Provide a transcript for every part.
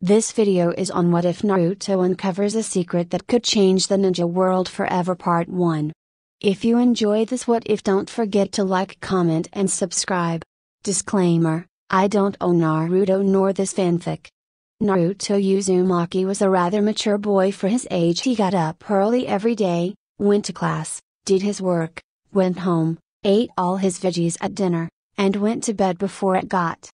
This video is on what if Naruto uncovers a secret that could change the ninja world forever part 1. If you enjoy this what if, don't forget to like, comment and subscribe. Disclaimer, I don't own Naruto nor this fanfic. Naruto Uzumaki was a rather mature boy for his age. He got up early every day, went to class, did his work, went home, ate all his veggies at dinner, and went to bed before it got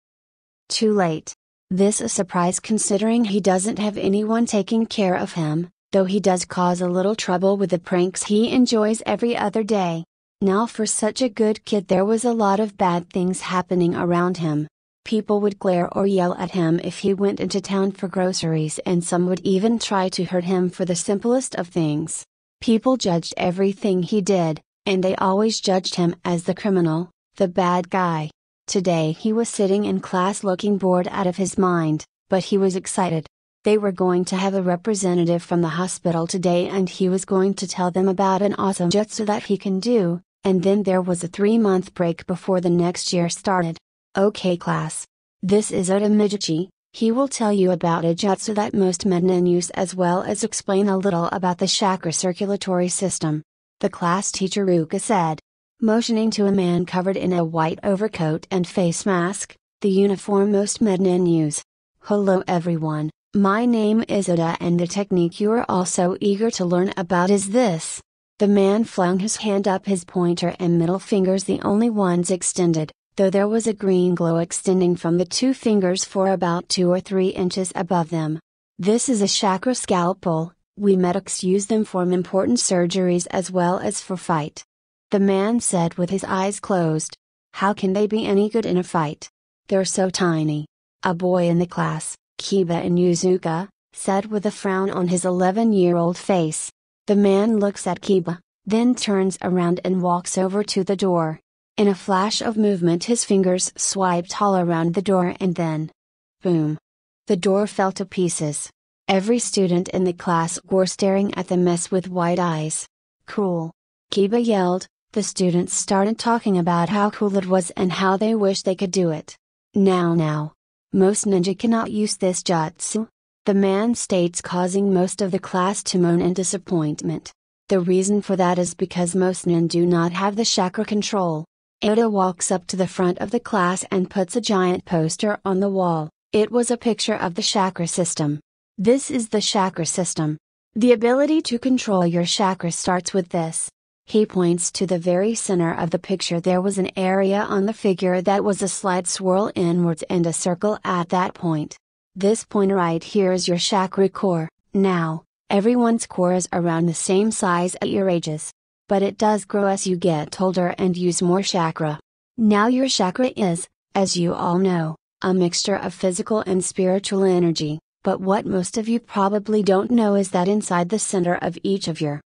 too late. This a surprise considering he doesn't have anyone taking care of him, though he does cause a little trouble with the pranks he enjoys every other day. Now for such a good kid there was a lot of bad things happening around him. People would glare or yell at him if he went into town for groceries, and some would even try to hurt him for the simplest of things. People judged everything he did, and they always judged him as the criminal, the bad guy. Today he was sitting in class looking bored out of his mind, but he was excited. They were going to have a representative from the hospital today and he was going to tell them about an awesome jutsu that he can do, and then there was a 3-month break before the next year started. Okay class. This is Oda Mijichi. He will tell you about a jutsu that most men use as well as explain a little about the chakra circulatory system. The class teacher Ruka said, motioning to a man covered in a white overcoat and face mask, the uniform most men use. Hello everyone, my name is Oda and the technique you are also eager to learn about is this. The man flung his hand up, his pointer and middle fingers the only ones extended, though there was a green glow extending from the 2 fingers for about 2 or 3 inches above them. This is a chakra scalpel. We medics use them for important surgeries as well as for fight. The man said with his eyes closed. How can they be any good in a fight? They're so tiny. A boy in the class, Kiba Inuzuka, said with a frown on his 11-year-old face. The man looks at Kiba, then turns around and walks over to the door. In a flash of movement his fingers swiped all around the door and then, boom! The door fell to pieces. Every student in the class were staring at the mess with wide eyes. Cool! Kiba yelled. The students started talking about how cool it was and how they wish they could do it. Now. Most ninja cannot use this jutsu. The man states, causing most of the class to moan in disappointment. The reason for that is because most nin do not have the chakra control. Oda walks up to the front of the class and puts a giant poster on the wall. It was a picture of the chakra system. This is the chakra system. The ability to control your chakra starts with this. He points to the very center of the picture. There was an area on the figure that was a slight swirl inwards and a circle at that point. This point right here is your chakra core. Now, everyone's core is around the same size at your ages. But it does grow as you get older and use more chakra. Now your chakra is, as you all know, a mixture of physical and spiritual energy, but what most of you probably don't know is that inside the center of each of your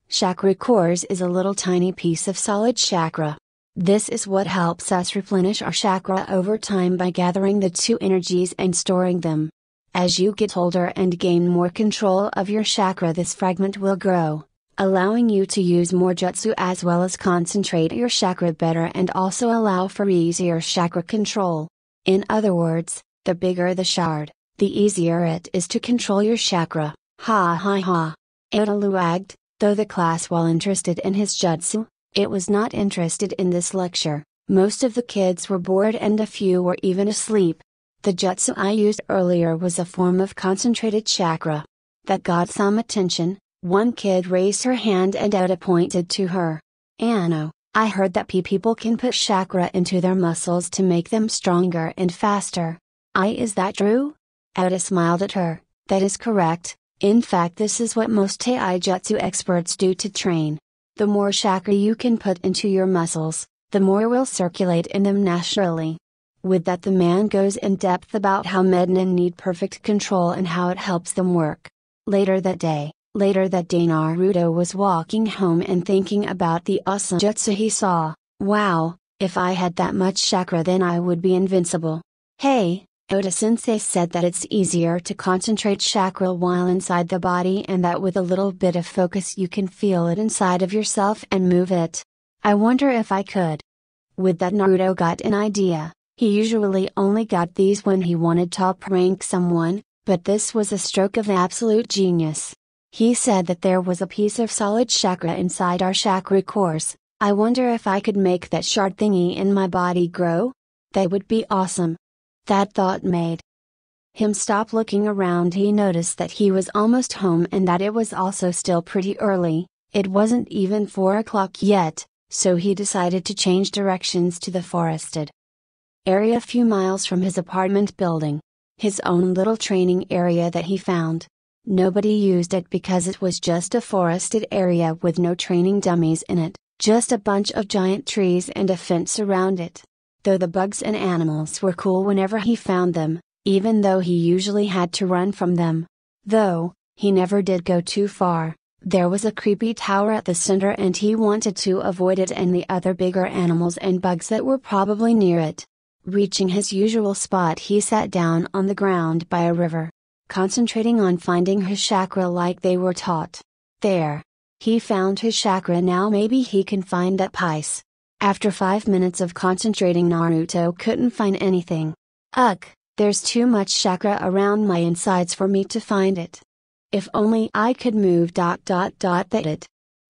chakra cores is a little tiny piece of solid chakra. This is what helps us replenish our chakra over time by gathering the 2 energies and storing them. As you get older and gain more control of your chakra, this fragment will grow, allowing you to use more jutsu as well as concentrate your chakra better and also allow for easier chakra control. In other words, the bigger the shard, the easier it is to control your chakra. Ha. Oda lagged. Though the class, while interested in his jutsu, it was not interested in this lecture. Most of the kids were bored and a few were even asleep. The jutsu I used earlier was a form of concentrated chakra. That got some attention. One kid raised her hand and Oda pointed to her. Ano, I heard that people can put chakra into their muscles to make them stronger and faster. Is that true? Oda smiled at her. That is correct. In fact, this is what most taijutsu experts do to train. The more chakra you can put into your muscles, the more will circulate in them naturally. With that, the man goes in depth about how men need perfect control and how it helps them work. Later that day, Naruto was walking home and thinking about the awesome jutsu he saw. Wow, if I had that much chakra then I would be invincible. Hey! Oda-sensei said that it's easier to concentrate chakra while inside the body and that with a little bit of focus you can feel it inside of yourself and move it. I wonder if I could. With that, Naruto got an idea. He usually only got these when he wanted to prank someone, But this was a stroke of absolute genius. He said that there was a piece of solid chakra inside our chakra cores. I wonder if I could make that shard thingy in my body grow? That would be awesome. That thought made him stop looking around. He noticed that he was almost home and that it was also still pretty early. It wasn't even 4 o'clock yet, so he decided to change directions to the forested area a few miles from his apartment building. His own little training area that he found. Nobody used it because it was just a forested area with no training dummies in it, just a bunch of giant trees and a fence around it. Though the bugs and animals were cool whenever he found them, even though he usually had to run from them. Though, he never did go too far. There was a creepy tower at the center and he wanted to avoid it and the other bigger animals and bugs that were probably near it. Reaching his usual spot, he sat down on the ground by a river, concentrating on finding his chakra like they were taught. There. He found his chakra. Now maybe he can find that piece. After 5 minutes of concentrating, Naruto couldn't find anything. Ugh, there's too much chakra around my insides for me to find it. If only I could move ... that.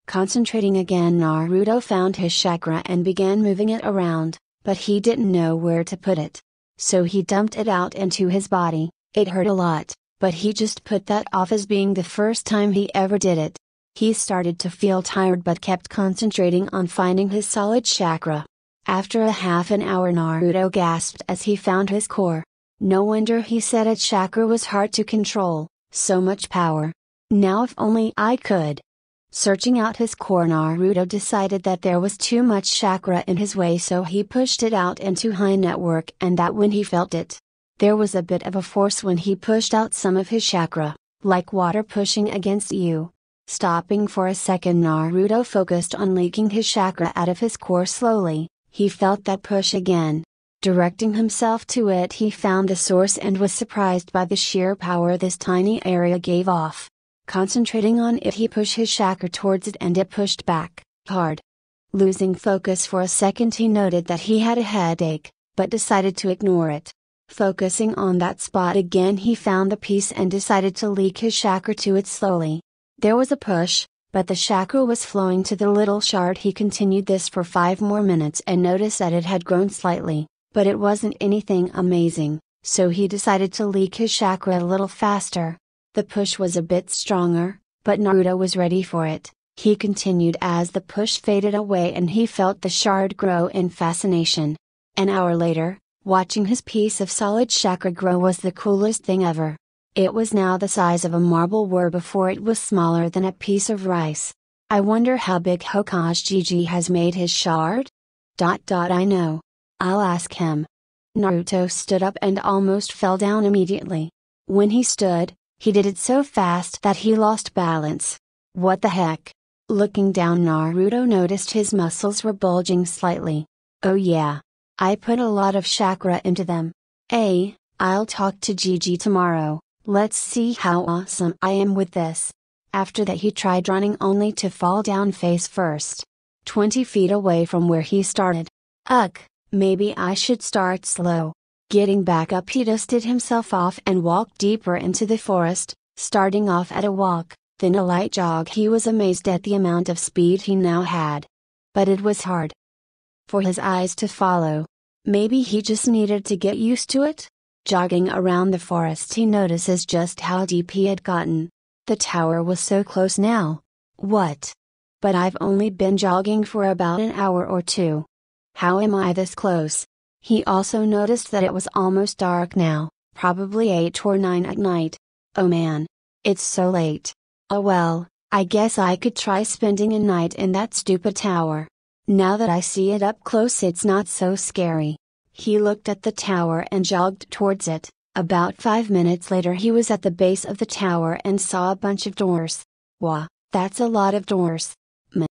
Concentrating again, Naruto found his chakra and began moving it around, but he didn't know where to put it. So he dumped it out into his body. It hurt a lot, but he just put that off as being the first time he ever did it. He started to feel tired but kept concentrating on finding his solid chakra. After a half an hour, Naruto gasped as he found his core. No wonder he said a chakra was hard to control, so much power. Now if only I could. Searching out his core, Naruto decided that there was too much chakra in his way, so he pushed it out into high network, and that when he felt it, there was a bit of a force when he pushed out some of his chakra, like water pushing against you. Stopping for a second, Naruto focused on leaking his chakra out of his core slowly. He felt that push again. Directing himself to it, he found the source and was surprised by the sheer power this tiny area gave off. Concentrating on it, he pushed his chakra towards it and it pushed back, hard. Losing focus for a second, he noted that he had a headache, but decided to ignore it. Focusing on that spot again, he found the piece and decided to leak his chakra to it slowly. There was a push, but the chakra was flowing to the little shard. He continued this for 5 more minutes and noticed that it had grown slightly, but it wasn't anything amazing, so he decided to leak his chakra a little faster. The push was a bit stronger, but Naruto was ready for it. He continued as the push faded away and he felt the shard grow in fascination. An hour later, watching his piece of solid chakra grow was the coolest thing ever. It was now the size of a marble, where before it was smaller than a piece of rice. I wonder how big Hokage Gigi has made his shard? I know. I'll ask him. Naruto stood up and almost fell down immediately. When he stood, he did it so fast that he lost balance. What the heck? Looking down, Naruto noticed his muscles were bulging slightly. Oh yeah. I put a lot of chakra into them. I'll talk to Gigi tomorrow. Let's see how awesome I am with this. After that, he tried running only to fall down face first. 20 feet away from where he started. Ugh, maybe I should start slow. Getting back up, he dusted himself off and walked deeper into the forest, starting off at a walk, then a light jog. He was amazed at the amount of speed he now had. But it was hard for his eyes to follow. Maybe he just needed to get used to it? Jogging around the forest, he notices just how deep he had gotten. The tower was so close now. What? But I've only been jogging for about an hour or 2. How am I this close? He also noticed that it was almost dark now, probably 8 or 9 at night. Oh man. It's so late. Oh well, I guess I could try spending a night in that stupid tower. Now that I see it up close, it's not so scary. He looked at the tower and jogged towards it. About 5 minutes later, he was at the base of the tower and saw a bunch of doors. Wow, that's a lot of doors.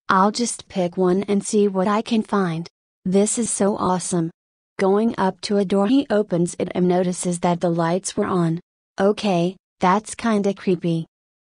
I'll just pick one and see what I can find. This is so awesome. Going up to a door, he opens it and notices that the lights were on. Okay, that's kinda creepy.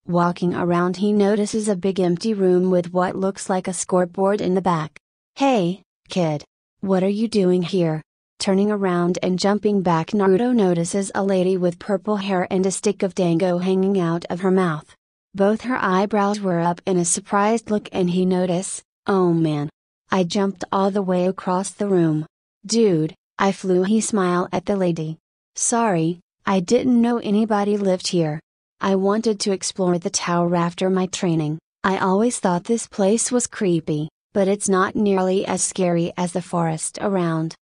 Walking around, he notices a big empty room with what looks like a scoreboard in the back. Hey, kid. What are you doing here? Turning around and jumping back, Naruto notices a lady with purple hair and a stick of dango hanging out of her mouth. Both her eyebrows were up in a surprised look and he noticed, "Oh man. I jumped all the way across the room. Dude, I flew." He smiled at the lady. "Sorry, I didn't know anybody lived here. I wanted to explore the tower after my training. I always thought this place was creepy, but it's not nearly as scary as the forest around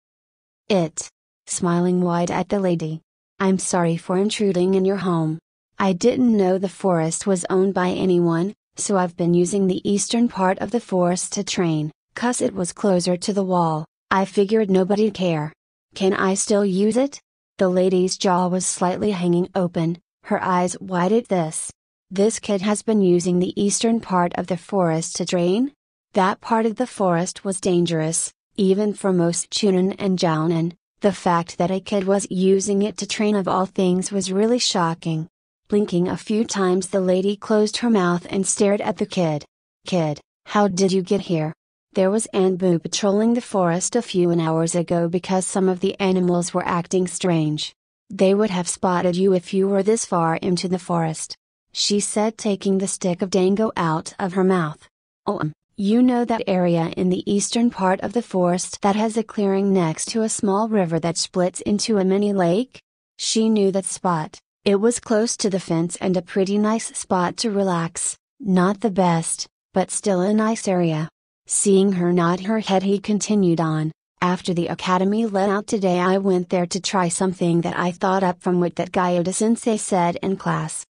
it." Smiling wide at the lady. "I'm sorry for intruding in your home. I didn't know the forest was owned by anyone, so I've been using the eastern part of the forest to train, 'cause it was closer to the wall. I figured nobody'd care. Can I still use it?" The lady's jaw was slightly hanging open, her eyes wide at this. This kid has been using the eastern part of the forest to train? That part of the forest was dangerous, even for most Chunin and Jounin. The fact that a kid was using it to train of all things was really shocking. Blinking a few times, the lady closed her mouth and stared at the kid. "Kid, how did you get here? There was Anbu patrolling the forest a few hours ago because some of the animals were acting strange. They would have spotted you if you were this far into the forest," she said, taking the stick of dango out of her mouth. "Oh, you know that area in the eastern part of the forest that has a clearing next to a small river that splits into a mini lake?" She knew that spot. It was close to the fence and a pretty nice spot to relax. Not the best, but still a nice area. Seeing her nod her head, he continued on. "After the academy let out today, I went there to try something that I thought up from what that Gyuda-sensei said in class.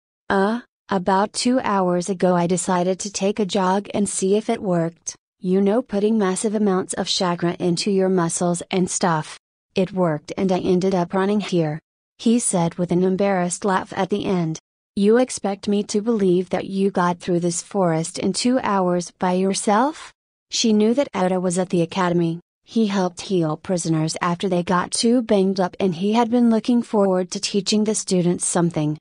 About 2 hours ago I decided to take a jog and see if it worked. You know, putting massive amounts of chakra into your muscles and stuff. It worked and I ended up running here," he said with an embarrassed laugh at the end. "You expect me to believe that you got through this forest in 2 hours by yourself?" She knew that Oda was at the academy. He helped heal prisoners after they got too banged up and he had been looking forward to teaching the students something.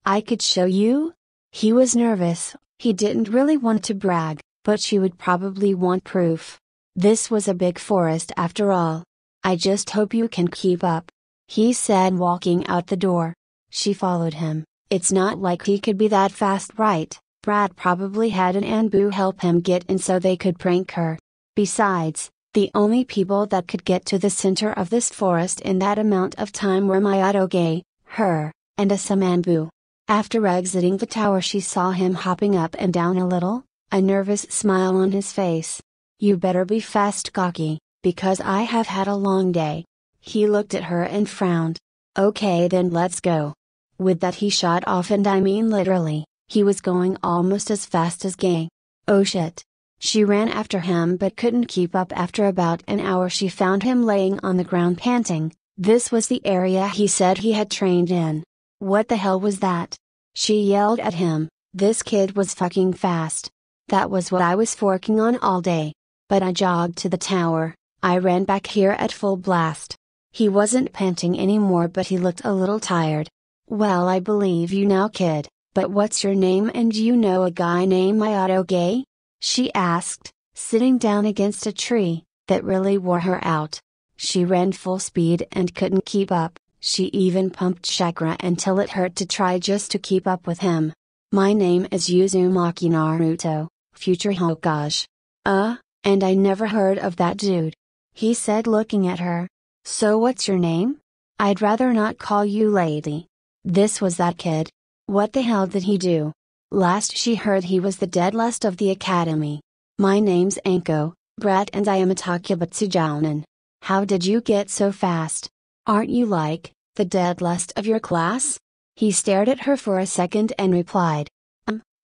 "I could show you?" He was nervous. He didn't really want to brag, but she would probably want proof. This was a big forest after all. "I just hope you can keep up," he said, walking out the door. She followed him. It's not like he could be that fast, right? Brad probably had an Anbu help him get in so they could prank her. Besides, the only people that could get to the center of this forest in that amount of time were Mayatoge, her, and a Samanbu. After exiting the tower, she saw him hopping up and down a little, a nervous smile on his face. "You better be fast, Gaki, because I have had a long day." He looked at her and frowned. "Okay then, let's go." With that he shot off, and I mean literally, he was going almost as fast as Gay. Oh shit. She ran after him but couldn't keep up. After about an hour she found him laying on the ground panting. This was the area he said he had trained in. "What the hell was that?" She yelled at him. This kid was fucking fast. "That was what I was working on all day. But I jogged to the tower, I ran back here at full blast." He wasn't panting anymore, but he looked a little tired. "Well, I believe you now, kid, but what's your name, and do you know a guy named Mayatoge?" she asked, sitting down against a tree. That really wore her out. She ran full speed and couldn't keep up. She even pumped chakra until it hurt to try just to keep up with him. "My name is Uzumaki Naruto, future Hokage." And I never heard of that dude," he said, looking at her. "So what's your name?" "I'd rather not call you lady." This was that kid. What the hell did he do? Last she heard, he was the dead last of the academy. "My name's Anko, Brett, and I am a Takebutsu Jounin. How did you get so fast? Aren't you like, the dead last of your class?" He stared at her for a second and replied.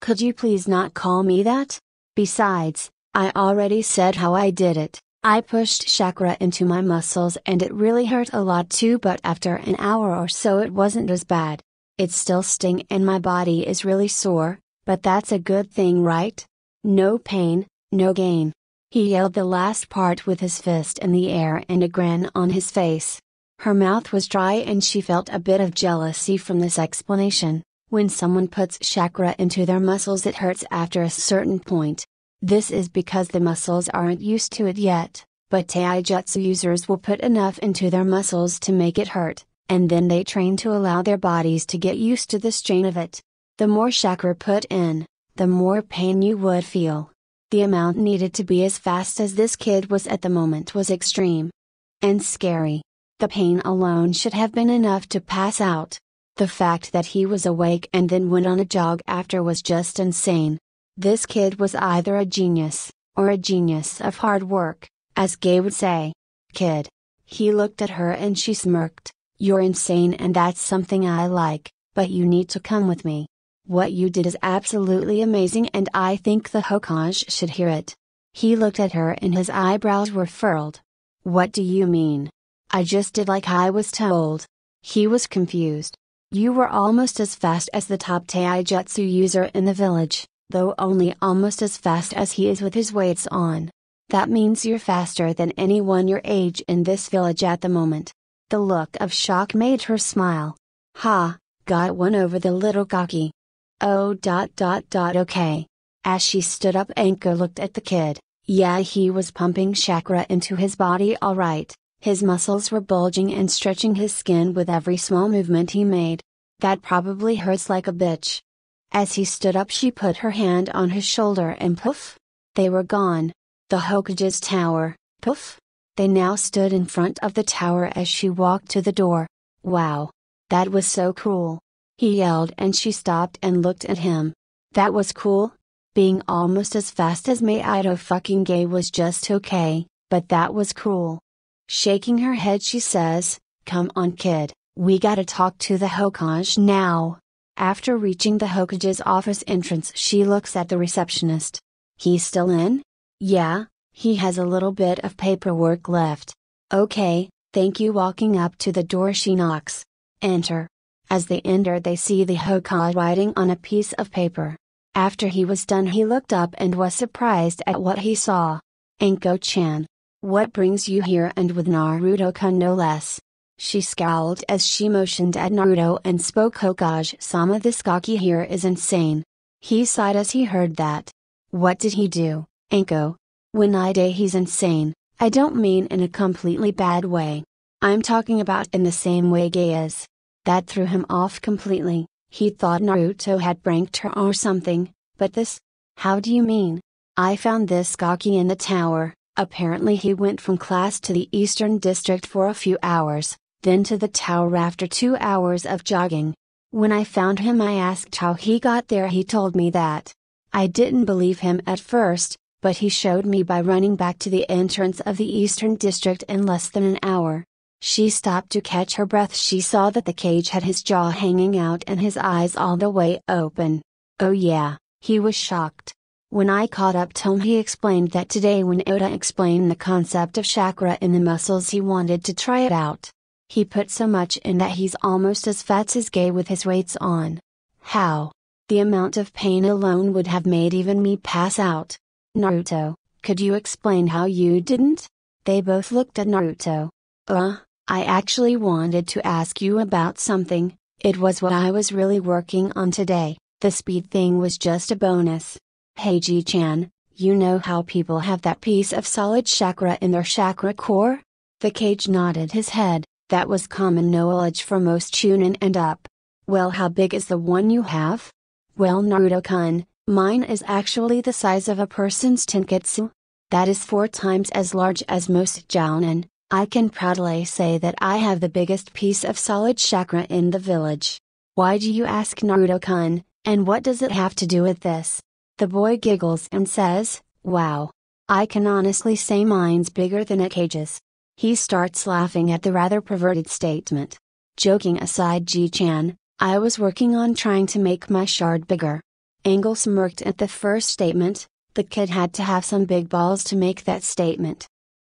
Could you please not call me that? Besides, I already said how I did it. I pushed chakra into my muscles and it really hurt a lot too, but after an hour or so it wasn't as bad. It still sting and my body is really sore, but that's a good thing, right? No pain, no gain." He yelled the last part with his fist in the air and a grin on his face. Her mouth was dry and she felt a bit of jealousy from this explanation. When someone puts chakra into their muscles, it hurts after a certain point. This is because the muscles aren't used to it yet. but taijutsu users will put enough into their muscles to make it hurt, and then they train to allow their bodies to get used to the strain of it. The more chakra put in, the more pain you would feel. The amount needed to be as fast as this kid was at the moment was extreme and scary. The pain alone should have been enough to pass out. The fact that he was awake and then went on a jog after was just insane. This kid was either a genius, or a genius of hard work, as Gay would say. Kid. He looked at her and she smirked. You're insane and that's something I like, but you need to come with me. What you did is absolutely amazing and I think the Hokage should hear it. He looked at her and his eyebrows were furrowed. What do you mean? I just did like I was told. He was confused. You were almost as fast as the top taijutsu user in the village, though only almost as fast as he is with his weights on. That means you're faster than anyone your age in this village at the moment. The look of shock made her smile. Ha, got one over the little gaki. Oh. Okay. As she stood up, Anko looked at the kid. Yeah, he was pumping chakra into his body alright. His muscles were bulging and stretching his skin with every small movement he made. That probably hurts like a bitch. As he stood up, she put her hand on his shoulder and poof! They were gone. The Hokage's tower, poof! They now stood in front of the tower as she walked to the door. Wow! That was so cool! He yelled and she stopped and looked at him. That was cool? Being almost as fast as Meido fucking Gay was just okay, but that was cool. Shaking her head she says, come on kid, we gotta talk to the Hokage now. After reaching the Hokage's office entrance she looks at the receptionist. He's still in? Yeah, he has a little bit of paperwork left. Okay, thank you. Walking up to the door she knocks. Enter. As they enter they see the Hokage writing on a piece of paper. After he was done he looked up and was surprised at what he saw. Anko-chan. What brings you here, and with Naruto-kun no less? She scowled as she motioned at Naruto and spoke. Hokage-sama, this gaki here is insane. He sighed as he heard that. What did he do, Anko? When I say he's insane, I don't mean in a completely bad way. I'm talking about in the same way Gay is. That threw him off completely. He thought Naruto had pranked her or something, but this? How do you mean? I found this gaki in the tower. Apparently he went from class to the Eastern District for a few hours, then to the tower after 2 hours of jogging. When I found him I asked how he got there. He told me that. I didn't believe him at first, but he showed me by running back to the entrance of the Eastern District in less than an hour. She stopped to catch her breath. She saw that the cage had his jaw hanging out and his eyes all the way open. Oh yeah, he was shocked. When I caught up to him he explained that today when Oda explained the concept of chakra in the muscles he wanted to try it out. He put so much in that he's almost as fat as Gay with his weights on. How? The amount of pain alone would have made even me pass out. Naruto, could you explain how you didn't? They both looked at Naruto. I actually wanted to ask you about something. It was what I was really working on today. The speed thing was just a bonus. Hey Ji-chan, you know how people have that piece of solid chakra in their chakra core? The Cage nodded his head. That was common knowledge for most Chunin and up. Well, how big is the one you have? Well, Naruto-kun, mine is actually the size of a person's tenketsu. That is 4 times as large as most jounin. I can proudly say that I have the biggest piece of solid chakra in the village. Why do you ask, Naruto-kun, and what does it have to do with this? The boy giggles and says, wow. I can honestly say mine's bigger than a Cage's. He starts laughing at the rather perverted statement. Joking aside, Ji-chan, I was working on trying to make my shard bigger. Angle smirked at the first statement. The kid had to have some big balls to make that statement.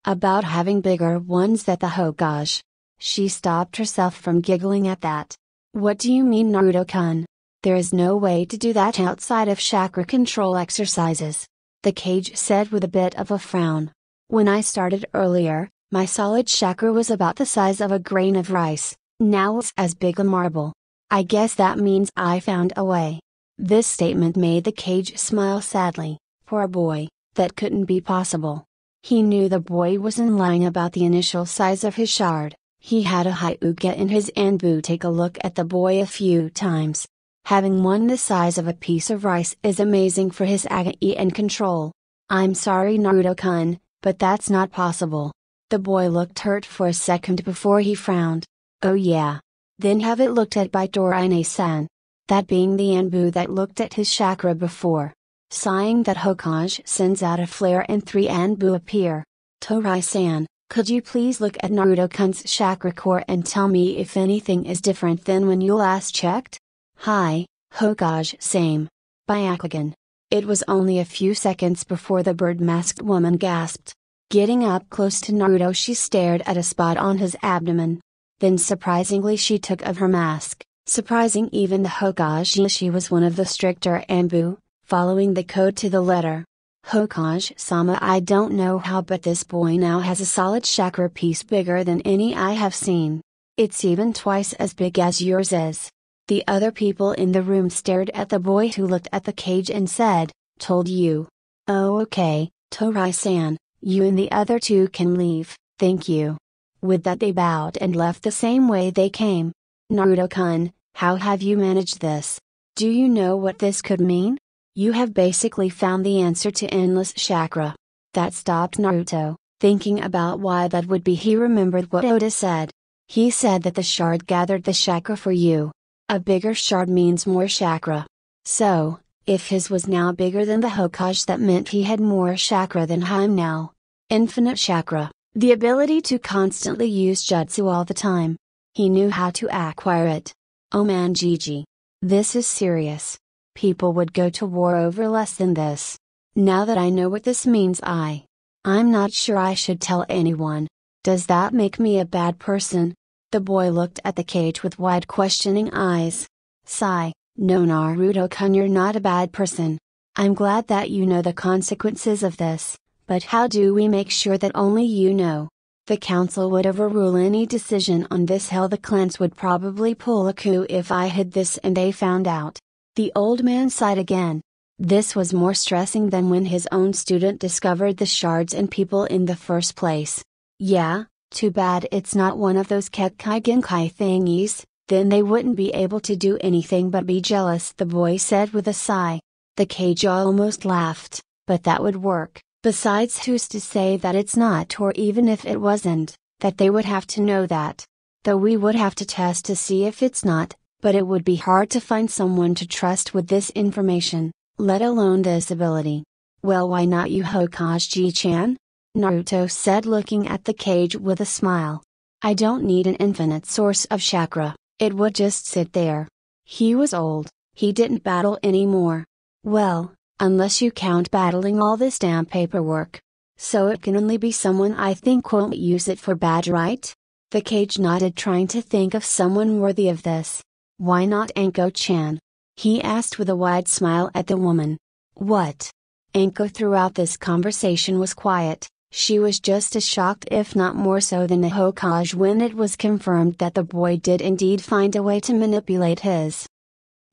About having bigger ones than the Hokage. She stopped herself from giggling at that. What do you mean, Naruto-kun? There is no way to do that outside of chakra control exercises. The Cage said with a bit of a frown. When I started earlier, my solid chakra was about the size of a grain of rice. Now it's as big a marble. I guess that means I found a way. This statement made the Cage smile sadly. For a boy, that couldn't be possible. He knew the boy wasn't lying about the initial size of his shard. He had a Hyuga in his Anbu. Take a look at the boy a few times. Having one the size of a piece of rice is amazing for his Agai and control. I'm sorry Naruto-kun, but that's not possible. The boy looked hurt for a second before he frowned. Oh yeah. Then have it looked at by Torine-san. That being the Anbu that looked at his chakra before. Sighing that Hokage sends out a flare and 3 Anbu appear. Torai-san, could you please look at Naruto-kun's chakra core and tell me if anything is different than when you last checked? Hi, Hokage same. Byakugan. It was only a few seconds before the bird-masked woman gasped. Getting up close to Naruto, she stared at a spot on his abdomen. Then surprisingly she took off her mask, surprising even the Hokage. She was one of the stricter Anbu, following the code to the letter. Hokage-sama, I don't know how, but this boy now has a solid chakra piece bigger than any I have seen. It's even twice as big as yours is. The other people in the room stared at the boy, who looked at the cage and said, "Told you." "Oh okay, Torai-san, you and the other 2 can leave, thank you." With that they bowed and left the same way they came. Naruto-kun, how have you managed this? Do you know what this could mean? You have basically found the answer to endless chakra. That stopped Naruto, thinking about why that would be. He remembered what Oda said. He said that the shard gathered the chakra for you. A bigger shard means more chakra. So, if his was now bigger than the Hokage, that meant he had more chakra than him now. Infinite chakra, the ability to constantly use jutsu all the time. He knew how to acquire it. Oh man, Gigi. This is serious. People would go to war over less than this. Now that I know what this means, I'm not sure I should tell anyone. Does that make me a bad person? The boy looked at the cage with wide questioning eyes. Sigh, no Naruto-kun, you're not a bad person. I'm glad that you know the consequences of this, but how do we make sure that only you know? The council would overrule any decision on this. Hell, the clans would probably pull a coup if I hid this and they found out. The old man sighed again. This was more stressing than when his own student discovered the shards and people in the first place. Yeah, too bad it's not one of those Kekkai Genkai thingies, then they wouldn't be able to do anything but be jealous, the boy said with a sigh. The cage almost laughed, but that would work. Besides, who's to say that it's not, or even if it wasn't, that they would have to know that. Though we would have to test to see if it's not, but it would be hard to find someone to trust with this information, let alone this ability. Well, why not you, Hokage-chan? Naruto said, looking at the cage with a smile. I don't need an infinite source of chakra, it would just sit there. He was old, he didn't battle anymore. Well, unless you count battling all this damn paperwork. So it can only be someone I think won't use it for bad, right? The cage nodded, trying to think of someone worthy of this. Why not Anko-chan? He asked with a wide smile at the woman. What? Anko throughout this conversation was quiet. She was just as shocked, if not more so, than the Hokage when it was confirmed that the boy did indeed find a way to manipulate his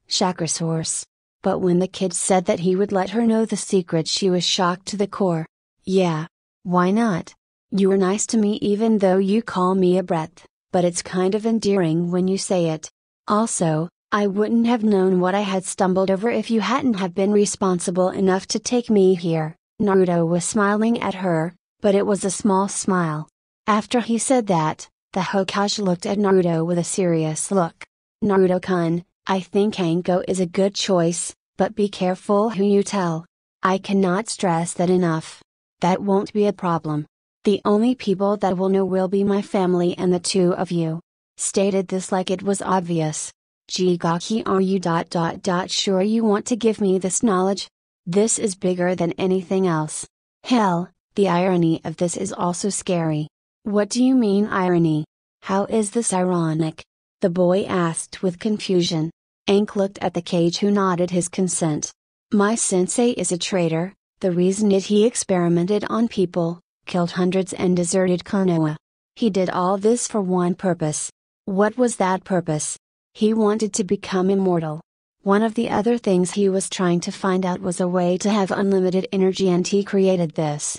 chakra source. But when the kid said that he would let her know the secret, she was shocked to the core. Yeah. Why not? You were nice to me even though you call me a brat, but it's kind of endearing when you say it. Also, I wouldn't have known what I had stumbled over if you hadn't have been responsible enough to take me here. Naruto was smiling at her, but it was a small smile. After he said that, the Hokage looked at Naruto with a serious look. Naruto-kun, I think Anko is a good choice, but be careful who you tell. I cannot stress that enough. That won't be a problem. The only people that will know will be my family and the 2 of you. Stated this like it was obvious. Jigaki, are you sure you want to give me this knowledge? This is bigger than anything else. Hell, the irony of this is also scary. What do you mean irony? How is this ironic? The boy asked with confusion. Ank looked at the cage, who nodded his consent. My sensei is a traitor. The reason is he experimented on people, killed hundreds and deserted Konoha. He did all this for one purpose. What was that purpose? He wanted to become immortal. One of the other things he was trying to find out was a way to have unlimited energy, and he created this.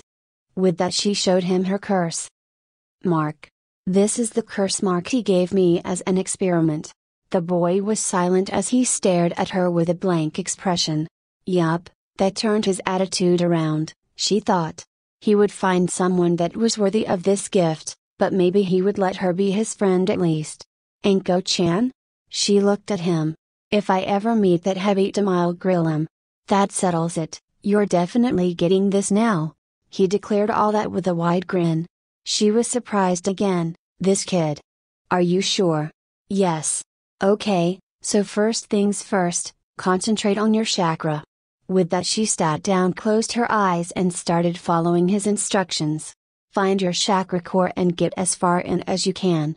With that she showed him her curse mark. This is the curse mark he gave me as an experiment. The boy was silent as he stared at her with a blank expression. Yup, that turned his attitude around, she thought. He would find someone that was worthy of this gift, but maybe he would let her be his friend at least. Anko-chan? She looked at him. If I ever meet that Hebita, I'll grill him. That settles it, you're definitely getting this now. He declared all that with a wide grin. She was surprised again, this kid. Are you sure? Yes. Okay, so first things first, concentrate on your chakra. With that she sat down, closed her eyes and started following his instructions. Find your chakra core and get as far in as you can.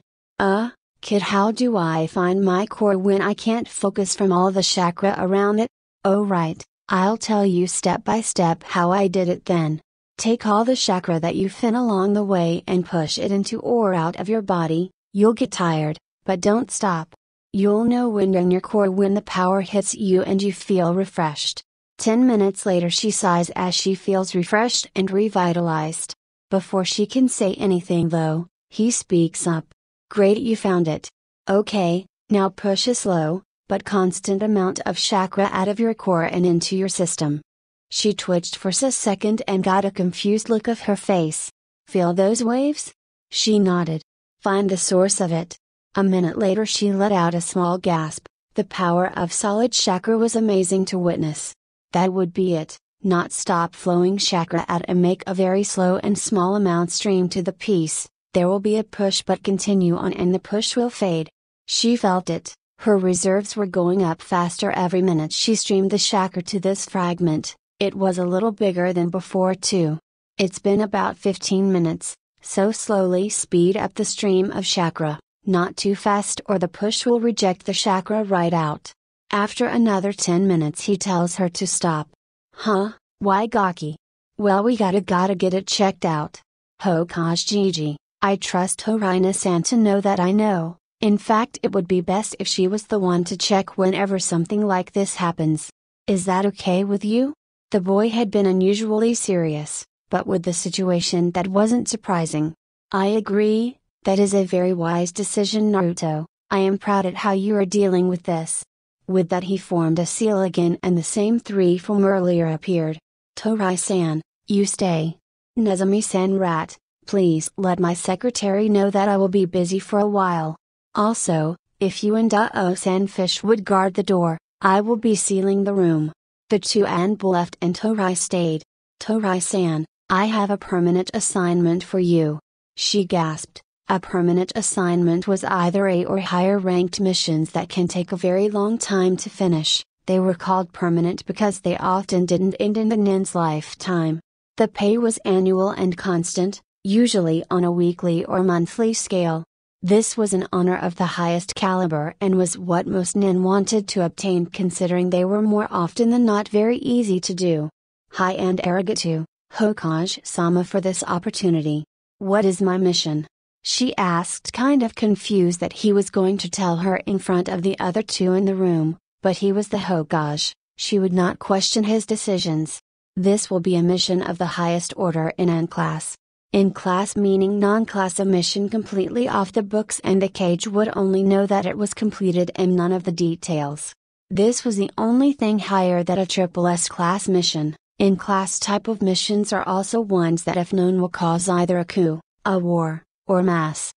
Kid, how do I find my core when I can't focus from all the chakra around it? Oh right, I'll tell you step by step how I did it then. Take all the chakra that you find along the way and push it into or out of your body. You'll get tired, but don't stop. You'll know when you're in your core when the power hits you and you feel refreshed. 10 minutes later she sighs as she feels refreshed and revitalized. Before she can say anything though, he speaks up. Great, you found it. Okay, now push a slow, but constant amount of chakra out of your core and into your system. She twitched for a second and got a confused look of her face. Feel those waves? She nodded. Find the source of it. A minute later she let out a small gasp. The power of solid chakra was amazing to witness. That would be it, not stop flowing chakra out and make a very slow and small amount stream to the piece. There will be a push but continue on and the push will fade. She felt it, her reserves were going up faster every minute she streamed the chakra to this fragment. It was a little bigger than before too. It's been about 15 minutes, so slowly speed up the stream of chakra, not too fast or the push will reject the chakra right out. After another 10 minutes he tells her to stop. Huh, why Gaki? Well we gotta get it checked out. Hokage Gigi. I trust Horina-san to know that I know. In fact it would be best if she was the one to check whenever something like this happens. Is that okay with you? The boy had been unusually serious, but with the situation that wasn't surprising. I agree, that is a very wise decision Naruto, I am proud at how you are dealing with this. With that he formed a seal again and the same three from earlier appeared. Torai-san, you stay. Nezumi-san rat. Please let my secretary know that I will be busy for a while. Also, if you and Dao-san fish would guard the door, I will be sealing the room. The two Anbu left and Torai stayed. Torai-san, I have a permanent assignment for you. She gasped. A permanent assignment was either A or higher ranked missions that can take a very long time to finish. They were called permanent because they often didn't end in the nin's lifetime. The pay was annual and constant, usually on a weekly or monthly scale. This was an honor of the highest caliber and was what most nin wanted to obtain considering they were more often than not very easy to do. High-end arigato, Hokage-sama for this opportunity. What is my mission? She asked kind of confused that he was going to tell her in front of the other two in the room, but he was the Hokage, she would not question his decisions. This will be a mission of the highest order in N-class. In-class meaning non-class, a mission completely off the books and the cage would only know that it was completed and none of the details. This was the only thing higher than a triple S class mission. In-class type of missions are also ones that if known will cause either a coup, a war, or mass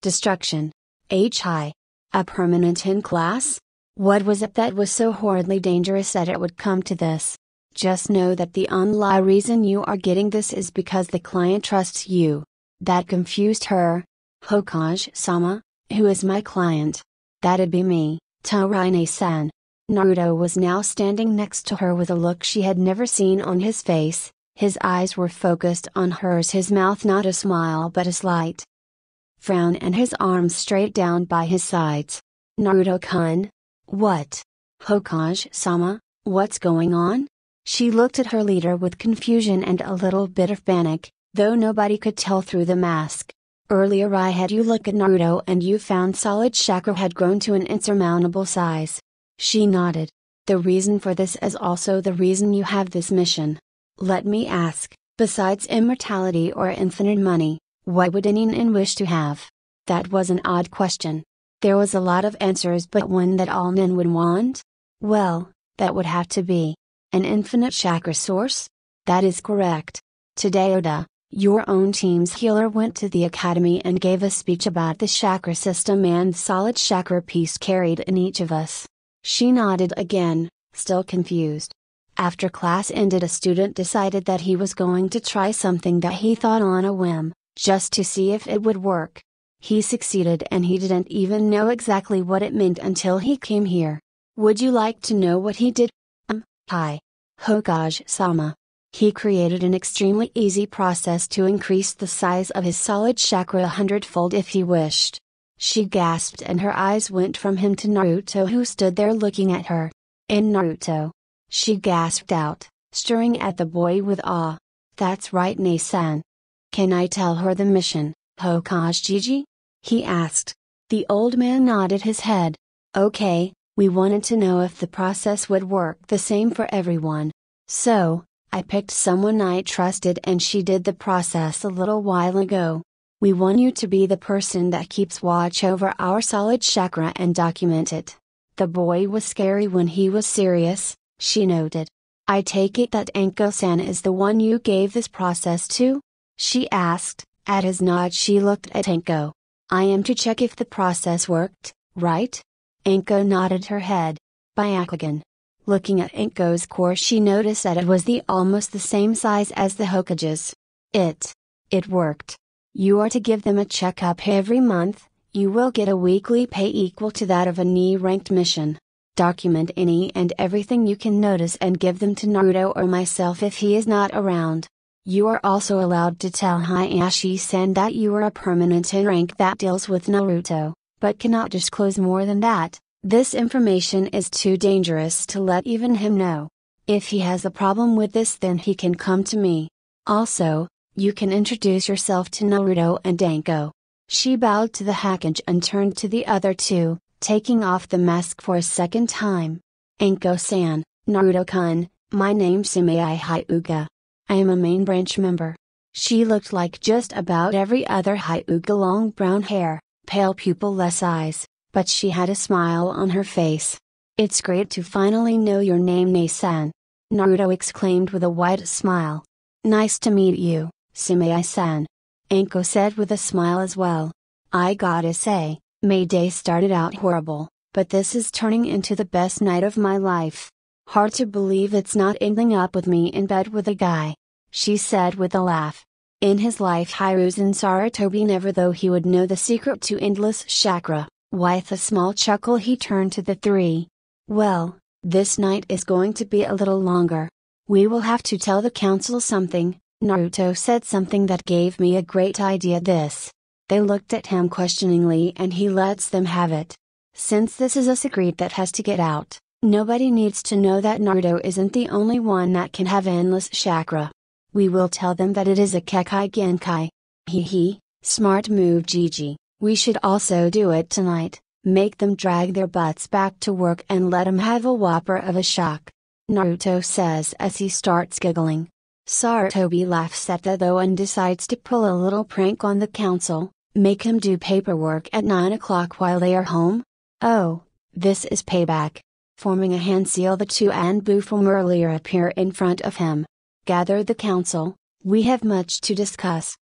destruction. High. A permanent in-class? What was it that was so horridly dangerous that it would come to this? Just know that the only reason you are getting this is because the client trusts you. That confused her. Hokage-sama, who is my client? That'd be me, Torai-san. Naruto was now standing next to her with a look she had never seen on his face. His eyes were focused on hers, his mouth not a smile but a slight frown and his arms straight down by his sides. Naruto-kun? What? Hokage-sama, what's going on? She looked at her leader with confusion and a little bit of panic, though nobody could tell through the mask. Earlier I had you look at Naruto and you found solid chakra had grown to an insurmountable size. She nodded. The reason for this is also the reason you have this mission. Let me ask, Besides immortality or infinite money, what would any nin wish to have? That was an odd question. There was a lot of answers, but one that all nin would want? Well, that would have to be an infinite chakra source? That is correct. Today Oda, your own team's healer, went to the academy and gave a speech about the chakra system and the solid chakra piece carried in each of us. She nodded again, still confused. After class ended, a student decided that he was going to try something that he thought on a whim, just to see if it would work. He succeeded, and he didn't even know exactly what it meant until he came here. Would you like to know what he did? Hi. Hokage-sama. He created an extremely easy process to increase the size of his solid chakra 100-fold if he wished. She gasped and her eyes went from him to Naruto, who stood there looking at her. In Naruto. She gasped out, staring at the boy with awe. That's right, Nei-san. Can I tell her the mission, Hokage-Gigi? He asked. The old man nodded his head. Okay, we wanted to know if the process would work the same for everyone. So, I picked someone I trusted and she did the process a little while ago. We want you to be the person that keeps watch over our solid chakra and document it. The boy was scary when he was serious, she noted. I take it that Anko-san is the one you gave this process to? She asked. At his nod she looked at Anko. I am to check if the process worked, right? Anko nodded her head. Byakugan. Looking at Anko's core, she noticed that it was almost the same size as the Hokage's. It worked. You are to give them a checkup every month. You will get a weekly pay equal to that of a knee-ranked mission. Document any and everything you can notice and give them to Naruto or myself if he is not around. You are also allowed to tell Hayashi-san that you are a permanent in rank that deals with Naruto, but cannot disclose more than that. This information is too dangerous to let even him know. If he has a problem with this, then he can come to me. Also, you can introduce yourself to Naruto and Anko. She bowed to the Hokage and turned to the other two, taking off the mask for a second time. Anko-san, Naruto-kun, my name's Sumei Hyuga. I am a main branch member. She looked like just about every other Hyuga, long brown hair, pale pupil-less eyes, but she had a smile on her face. It's great to finally know your name, Nei-san. Naruto exclaimed with a wide smile. Nice to meet you, Sumei-san. Anko said with a smile as well. I gotta say, May Day started out horrible, but this is turning into the best night of my life. Hard to believe it's not ending up with me in bed with a guy. She said with a laugh. In his life Hiruzen Sarutobi never, though he would know the secret to endless chakra. With a small chuckle he turned to the three. Well, this night is going to be a little longer. We will have to tell the council something. Naruto said something that gave me a great idea. They looked at him questioningly and he lets them have it. Since this is a secret that has to get out, nobody needs to know that Naruto isn't the only one that can have endless chakra. We will tell them that it is a Kekai Genkai. Hee, smart move, Gigi. We should also do it tonight, make them drag their butts back to work and let them have a whopper of a shock. Naruto says as he starts giggling. Sarutobi laughs at that though and decides to pull a little prank on the council, make him do paperwork at 9 o'clock while they are home? Oh, this is payback. Forming a hand seal, the two Anbu from earlier appear in front of him. Gather the council, we have much to discuss.